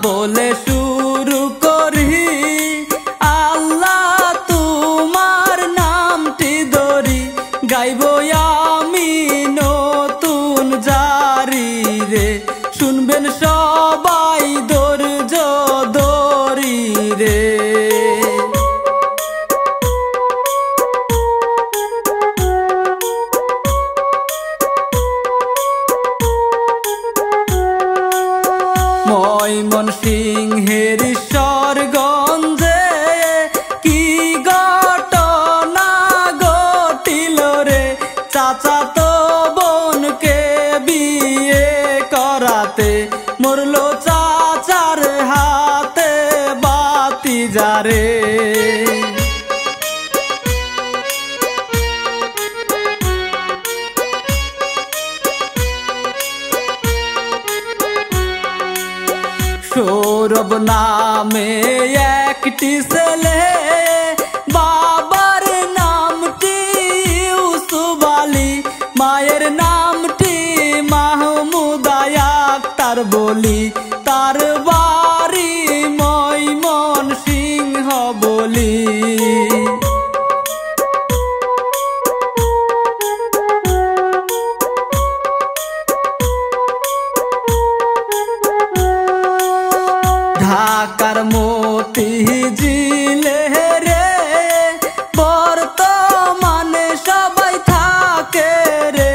বলে শুরু করি, আল্লাহ তোমার নামটি ধরি, গাইব আমি নতুন জারি রে, শুনবেন সবাই ধৈর্য ধরি রে। ময়মনসিংহের ঈশ্বরগঞ্জে কি ঘটনা ঘটিল রে, চাচাতো বোনকে বিয়ে করাতে মরল চাচার হাতে বাতিজারে। সৌরভ নামে একটি ছেলে, বাবার নামটি ইউসুফ আলী, মায়ের নামটি মাহমুদা আক্তার বলি, তার বাড়ি ময়মনসিংহ বলি। ঢাকার মতিঝিলে রে বর্তমানে সবাই থাকে রে,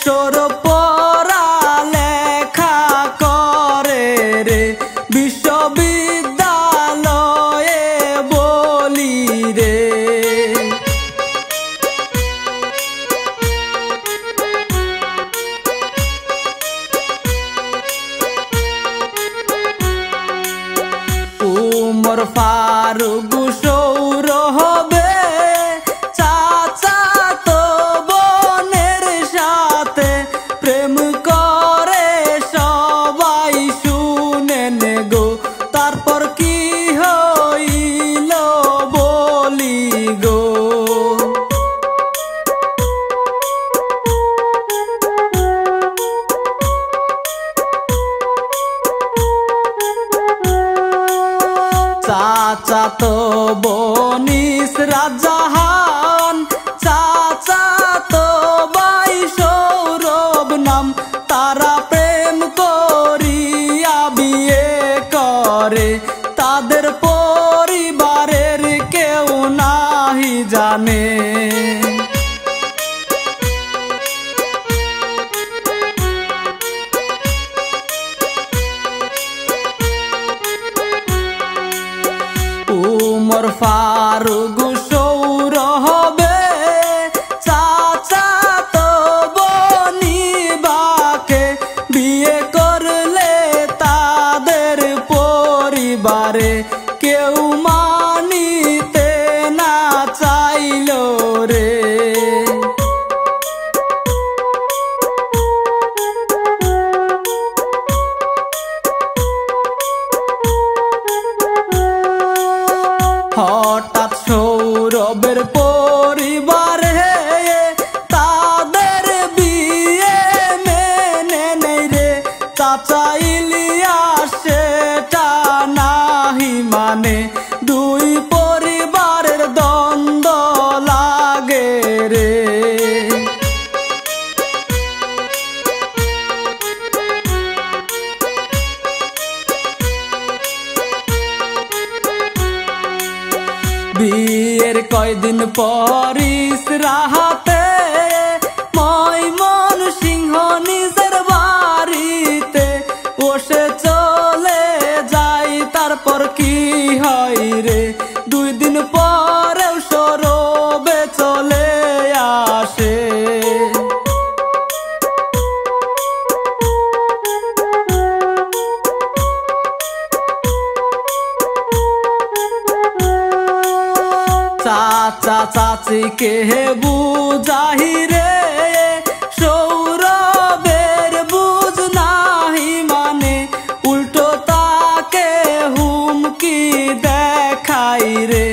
সৌরভ পড়ালেখা করে রে, বিশ্ববিদ্যালয়ে বলি রে। উমর ফারুক সৌরভে চাচাতো বোনের সাথে প্রেম করে সবাই শুনেন গো, তারপর কি হইল বলি গো। চাচাতো বোন ইসরাত জাহান, চাচাতো ভাই সৌরভ নাম, তারা প্রেম করিয়া বিয়ে করে, তাদের পরিবারের কেউ নাহি জানে। উমর ফারুক সৌরভে চাচাতো বোনিবাকে বিয়ে করলে তাদের পরিবারে কেউ মানিতে না চাইল রে। হঠাৎ সৌরভের পরিবারে তাদের বিয়ে মেনে নেই রে, চাচা ইলিয়াস সেটা নাহি মানে, দুই পরিবারের দ্বন্দ্ব লাগে রে। বিয়ের কয়দিন পর ইসরাতে ময়মনসিংহ নিজের বাড়িতে বসে চলে যায়, তারপর কি হয় রে, 2 দিন পরেও সৌরভে চলে আসে। চাচা চাচিকে বুঝাই রে, সৌরভের বুঝ নাহি মানে, উল্টো তাকে হুমকি দেখাই রে,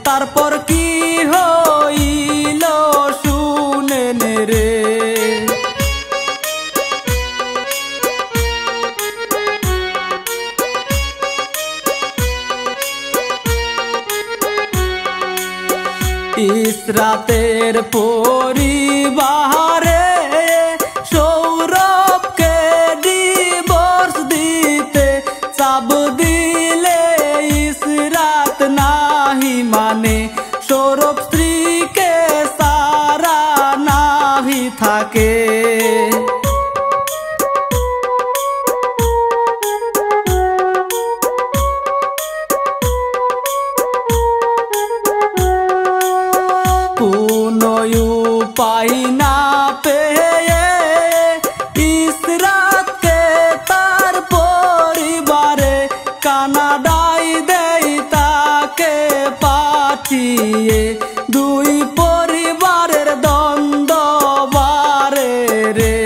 তারপর কি হইল শুনেন রে। ইসরাতের পরিবারে সৌরভকে ডিভোর্স দিতে চাপ দিলে ইসরাত নাহি মানে, সৌরভ স্ত্রীকে সারা নাহি থাকে। উপায় না পেয়ে ইসরাতকে তার পরিবারে কানাডায় দেয় তাকে পাঠিয়ে, দুই পরিবারের দ্বন্দ্ব বারে রে।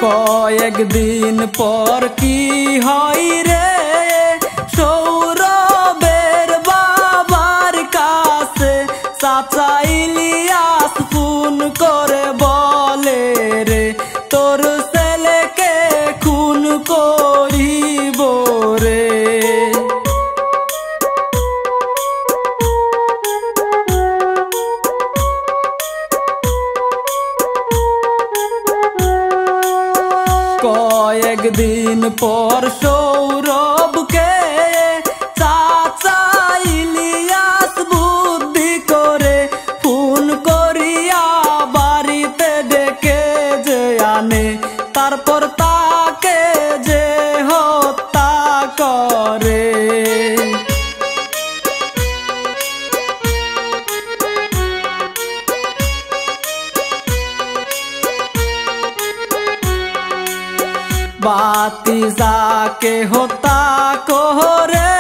কয়েকদিন পর কি হয় রে, সৌরভের বাবার কাছে চাচা ইলিয়াস ফোন করে বলে রে, তোর ছেলেকে খুন করিব রে। কয়েকদিন পর সৌরভকে চাচা ইলিয়াস বুদ্ধি করে ফোন করিয়া বাড়িতে ডেকে যে আনে, তারপর তাকে যে হত্যা করে। ভাতিজাকে হত্যা করে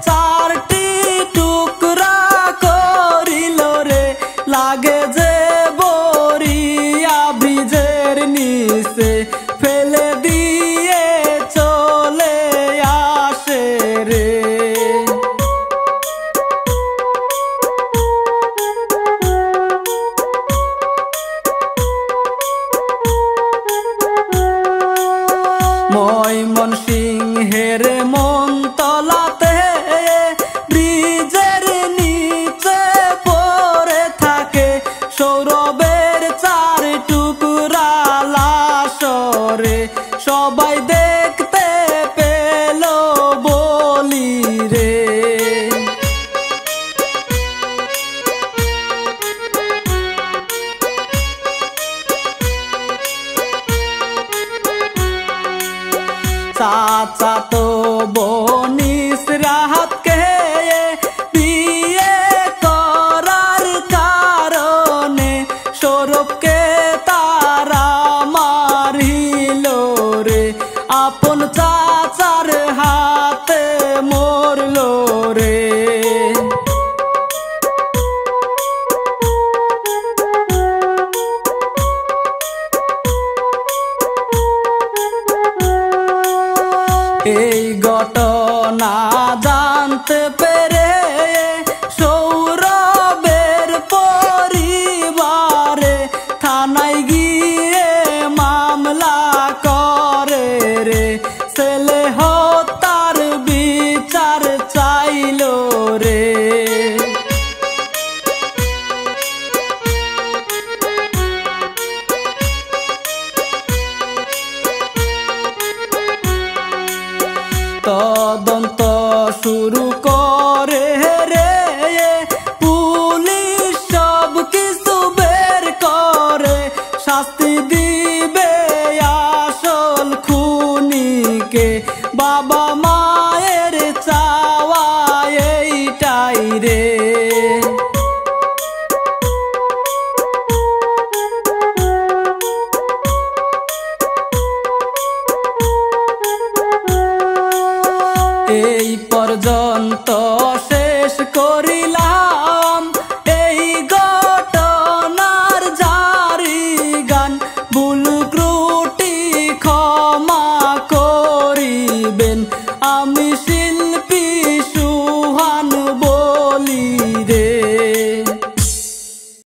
চারটি টুকরা করিল রে, লাগে যে বরিয়া ব্রিজের নিচে ফেলে দিয়ে চলে আসে রে। ময়মনসিংহের মনতলাতে ব্রিজের নিচে পড়ে থাকে সৌরভের চার টুকরা লাশ রে, সবাই